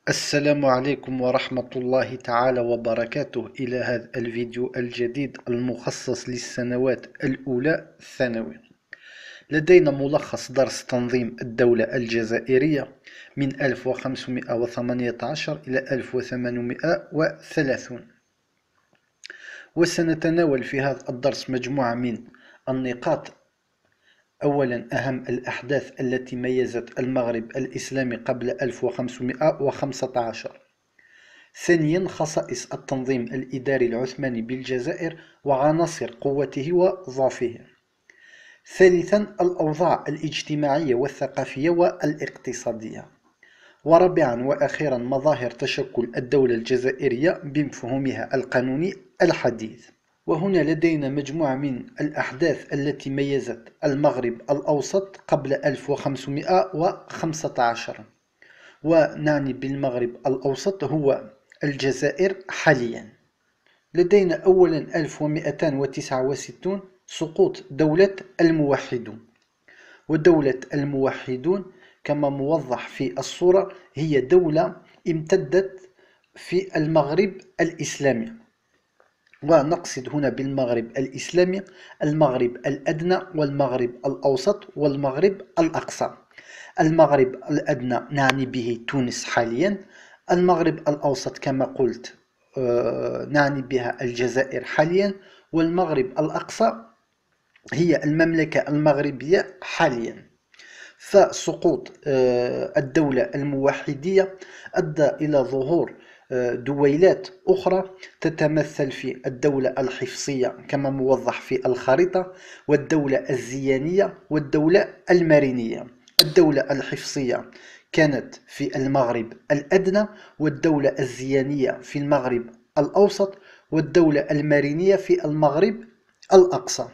السلام عليكم ورحمة الله تعالى وبركاته إلى هذا الفيديو الجديد المخصص للسنوات الأولى ثانوي. لدينا ملخص درس تنظيم الدولة الجزائرية من 1518 إلى 1830، وسنتناول في هذا الدرس مجموعة من النقاط. أولا، أهم الأحداث التي ميزت المغرب الإسلامي قبل 1515. ثانيا، خصائص التنظيم الإداري العثماني بالجزائر وعناصر قوته وضعفه. ثالثا، الأوضاع الاجتماعية والثقافية والاقتصادية. ورابعا وأخيرا، مظاهر تشكل الدولة الجزائرية بمفهومها القانوني الحديث. وهنا لدينا مجموعة من الأحداث التي ميزت المغرب الأوسط قبل 1515. ونعني بالمغرب الأوسط هو الجزائر حاليا. لدينا أولا 1269 سقوط دولة الموحدون. ودولة الموحدون كما موضح في الصورة هي دولة امتدت في المغرب الإسلامي، ونقصد هنا بالمغرب الإسلامي المغرب الأدنى والمغرب الأوسط والمغرب الأقصى. المغرب الأدنى نعني به تونس حاليا. المغرب الأوسط كما قلت نعني بها الجزائر حاليا. والمغرب الأقصى هي المملكة المغربية حاليا. فسقوط الدولة الموحدية أدى إلى ظهور دويلات أخرى تتمثل في الدولة الحفصية كما موضح في الخريطة، والدولة الزيانية والدولة المارينية. الدولة الحفصية كانت في المغرب الأدنى، والدولة الزيانية في المغرب الأوسط، والدولة المارينية في المغرب الأقصى.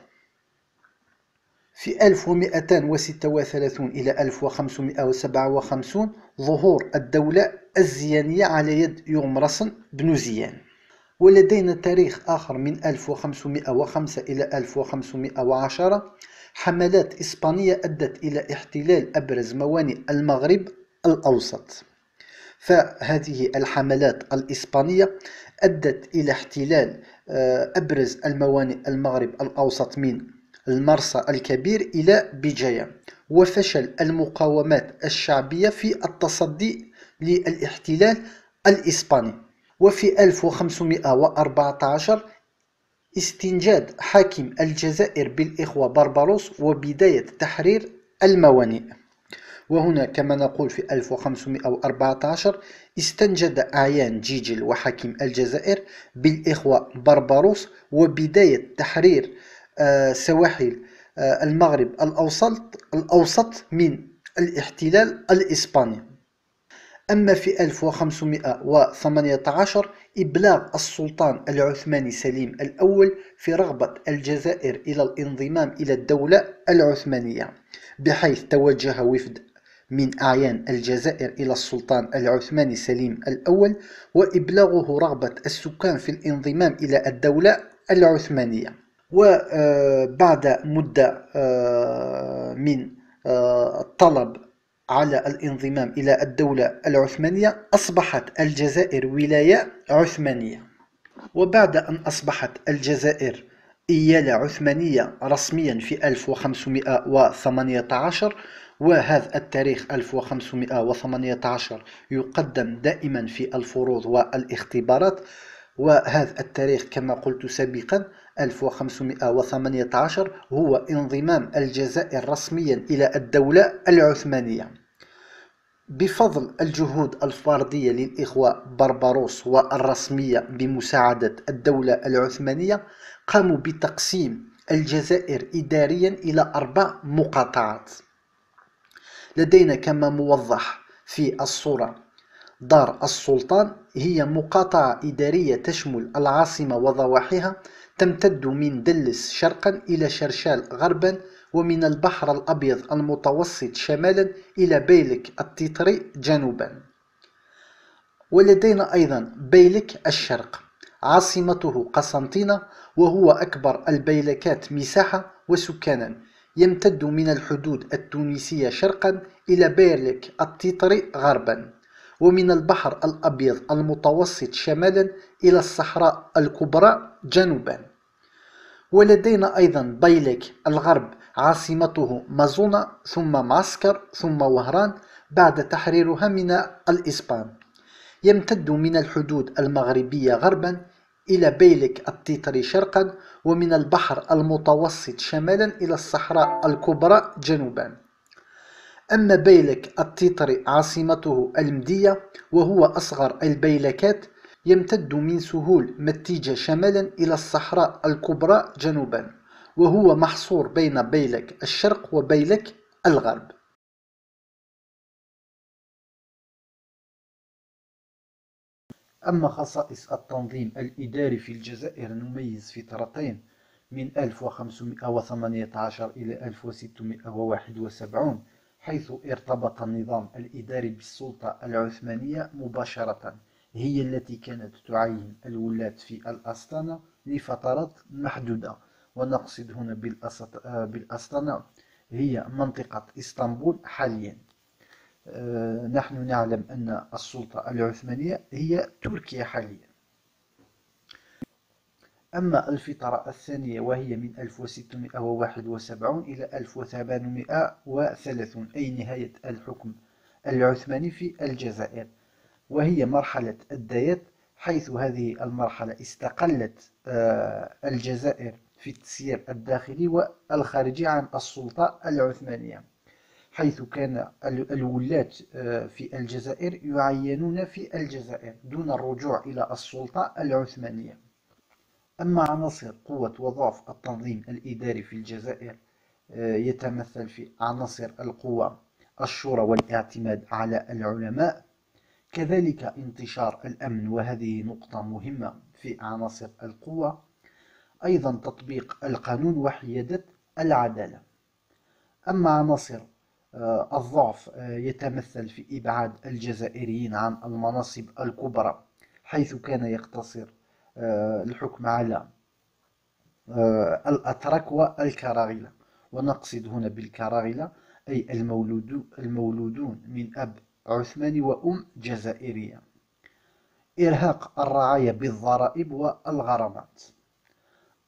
في 1236 إلى 1557 ظهور الدولة الزيانية على يد يغمرسن بن زيان. ولدينا تاريخ آخر من 1505 إلى 1510، حملات إسبانية أدت إلى احتلال أبرز موانئ المغرب الأوسط. فهذه الحملات الإسبانية أدت إلى احتلال أبرز الموانئ المغرب الأوسط من المرسى الكبير إلى بجاية، وفشل المقاومات الشعبية في التصدي للاحتلال الإسباني. وفي 1514 استنجاد حاكم الجزائر بالإخوة بربروس وبداية تحرير الموانئ. وهنا كما نقول في 1514 استنجد أعيان جيجل وحاكم الجزائر بالإخوة بربروس وبداية تحرير سواحل المغرب الأوسط من الاحتلال الإسباني. أما في 1518 إبلاغ السلطان العثماني سليم الأول في رغبة الجزائر إلى الانضمام إلى الدولة العثمانية، بحيث توجه وفد من أعيان الجزائر إلى السلطان العثماني سليم الأول وإبلاغه رغبة السكان في الانضمام إلى الدولة العثمانية. وبعد مدة من الطلب على الانضمام إلى الدولة العثمانية أصبحت الجزائر ولاية عثمانية. وبعد أن أصبحت الجزائر إيالة عثمانية رسميا في 1518، وهذا التاريخ 1518 يقدم دائما في الفروض والاختبارات، وهذا التاريخ كما قلت سابقا 1518 هو انضمام الجزائر رسميا إلى الدولة العثمانية. بفضل الجهود الفردية للإخوة بربروس والرسمية بمساعدة الدولة العثمانية، قاموا بتقسيم الجزائر إداريا إلى 4 مقاطعات. لدينا كما موضح في الصورة دار السلطان، هي مقاطعة إدارية تشمل العاصمة وضواحيها، تمتد من دلس شرقا إلى شرشال غربا، ومن البحر الأبيض المتوسط شمالا إلى بيلك التيطري جنوبا. ولدينا أيضا بيلك الشرق عاصمته قسنطينة، وهو أكبر البيلكات مساحة وسكانا، يمتد من الحدود التونسية شرقا إلى بيلك التيطري غربا. ومن البحر الأبيض المتوسط شمالا إلى الصحراء الكبرى جنوبا. ولدينا أيضا بيلك الغرب عاصمته مازونة، ثم معسكر، ثم وهران بعد تحريرها من الإسبان. يمتد من الحدود المغربية غربا إلى بيلك التيتري شرقا، ومن البحر المتوسط شمالا إلى الصحراء الكبرى جنوبا. أما بيلك التيتري عاصمته المدية، وهو أصغر البيلكات، يمتد من سهول متيجة شمالا إلى الصحراء الكبرى جنوبا، وهو محصور بين بيلك الشرق وبيلك الغرب. أما خصائص التنظيم الإداري في الجزائر، نميز فترتين من 1518 إلى 1671، حيث ارتبط النظام الإداري بالسلطة العثمانية مباشرة، هي التي كانت تعين الولاة في الأسطنة لفترات محدودة. ونقصد هنا بالأسطنة هي منطقة إسطنبول حاليا. نحن نعلم أن السلطة العثمانية هي تركيا حاليا. أما الفترة الثانية وهي من 1671 إلى 1830، أي نهاية الحكم العثماني في الجزائر، وهي مرحلة الديات، حيث هذه المرحلة استقلت الجزائر في التسيير الداخلي والخارجي عن السلطة العثمانية، حيث كان الولاة في الجزائر يعينون في الجزائر دون الرجوع إلى السلطة العثمانية. أما عناصر قوة وضعف التنظيم الإداري في الجزائر، يتمثل في عناصر القوة الشورى والاعتماد على العلماء، كذلك انتشار الأمن، وهذه نقطة مهمة في عناصر القوة، أيضا تطبيق القانون وحيادة العدالة. أما عناصر الضعف يتمثل في إبعاد الجزائريين عن المناصب الكبرى، حيث كان يقتصر الحكم على الأتراك والكراغلة. ونقصد هنا بالكراغلة أي المولودون من أب عثماني وأم جزائرية. إرهاق الرعاية بالضرائب والغرامات،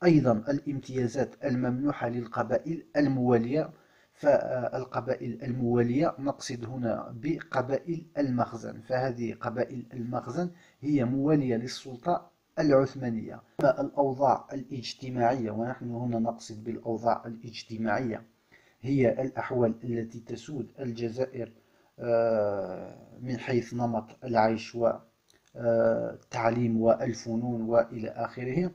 أيضا الامتيازات الممنوحة للقبائل الموالية. فالقبائل الموالية نقصد هنا بقبائل المخزن، فهذه قبائل المخزن هي موالية للسلطة العثمانية. أما الأوضاع الاجتماعية، ونحن هنا نقصد بالأوضاع الاجتماعية هي الأحوال التي تسود الجزائر من حيث نمط العيش والتعليم والفنون وإلى آخره.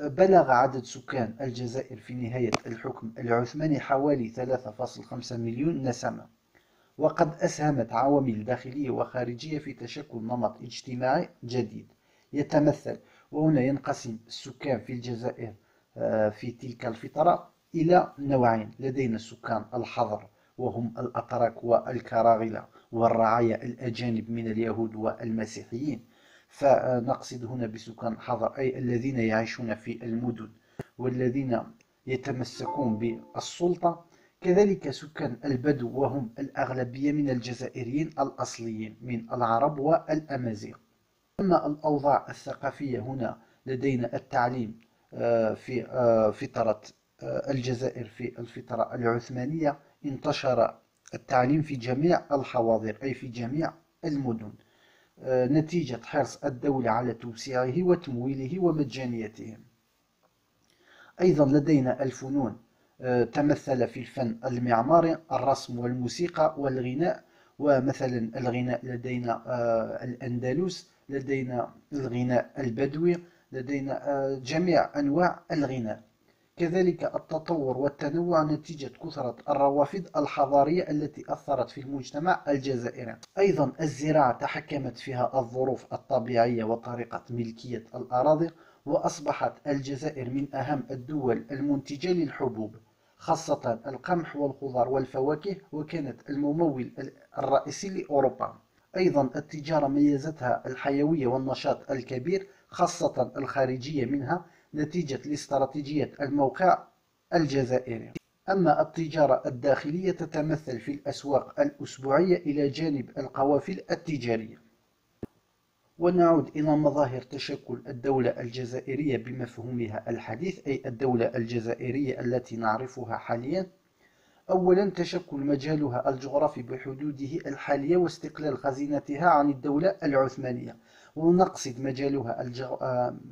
بلغ عدد سكان الجزائر في نهاية الحكم العثماني حوالي 3.5 مليون نسمة، وقد أسهمت عوامل داخلية وخارجية في تشكل نمط اجتماعي جديد يتمثل، وهنا ينقسم السكان في الجزائر في تلك الفترة إلى نوعين. لدينا سكان الحضر وهم الأتراك والكراغلة والرعايا الأجانب من اليهود والمسيحيين. فنقصد هنا بسكان حضر أي الذين يعيشون في المدن والذين يتمسكون بالسلطة. كذلك سكان البدو وهم الأغلبية من الجزائريين الأصليين من العرب والأمازيغ. أما الأوضاع الثقافية، هنا لدينا التعليم في فترة الجزائر في الفترة العثمانية انتشر التعليم في جميع الحواضر أي في جميع المدن، نتيجة حرص الدولة على توسيعه وتمويله ومجانيته. أيضا لدينا الفنون، تمثل في الفن المعماري، الرسم والموسيقى والغناء. ومثلا الغناء لدينا الأندلس، لدينا الغناء البدوي، لدينا جميع أنواع الغناء. كذلك التطور والتنوع نتيجة كثرة الروافد الحضارية التي أثرت في المجتمع الجزائري. أيضا الزراعة تحكمت فيها الظروف الطبيعية وطريقة ملكية الأراضي، وأصبحت الجزائر من أهم الدول المنتجة للحبوب، خاصة القمح والخضار والفواكه، وكانت الممول الرئيسي لأوروبا. أيضا التجارة ميزتها الحيوية والنشاط الكبير، خاصة الخارجية منها، نتيجة لاستراتيجية الموقع الجزائري. أما التجارة الداخلية تتمثل في الأسواق الأسبوعية إلى جانب القوافل التجارية. ونعود إلى مظاهر تشكل الدولة الجزائرية بمفهومها الحديث، أي الدولة الجزائرية التي نعرفها حاليا. أولا، تشكل مجالها الجغرافي بحدوده الحالية واستقلال خزينتها عن الدولة العثمانية. ونقصد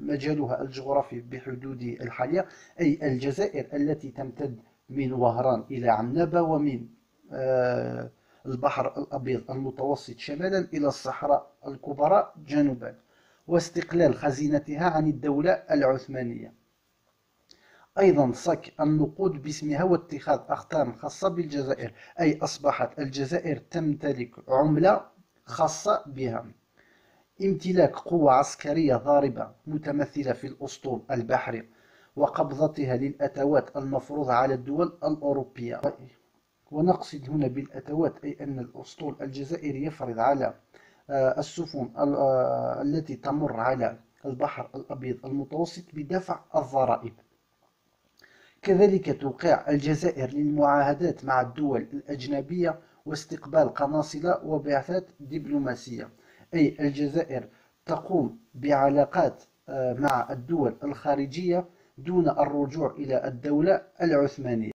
مجالها الجغرافي بحدوده الحالية أي الجزائر التي تمتد من وهران إلى عنابة، ومن البحر الأبيض المتوسط شمالا إلى الصحراء الكبرى جنوبا، واستقلال خزينتها عن الدولة العثمانية. أيضا صك النقود باسمها واتخاذ أخطار خاصة بالجزائر، أي أصبحت الجزائر تمتلك عملة خاصة بها. امتلاك قوة عسكرية ضاربة متمثلة في الأسطول البحري وقبضتها للأتوات المفروضة على الدول الأوروبية. ونقصد هنا بالأتوات أي أن الأسطول الجزائري يفرض على السفن التي تمر على البحر الأبيض المتوسط بدفع الضرائب. كذلك توقيع الجزائر للمعاهدات مع الدول الأجنبية واستقبال قناصل وبعثات دبلوماسية، أي الجزائر تقوم بعلاقات مع الدول الخارجية دون الرجوع إلى الدولة العثمانية.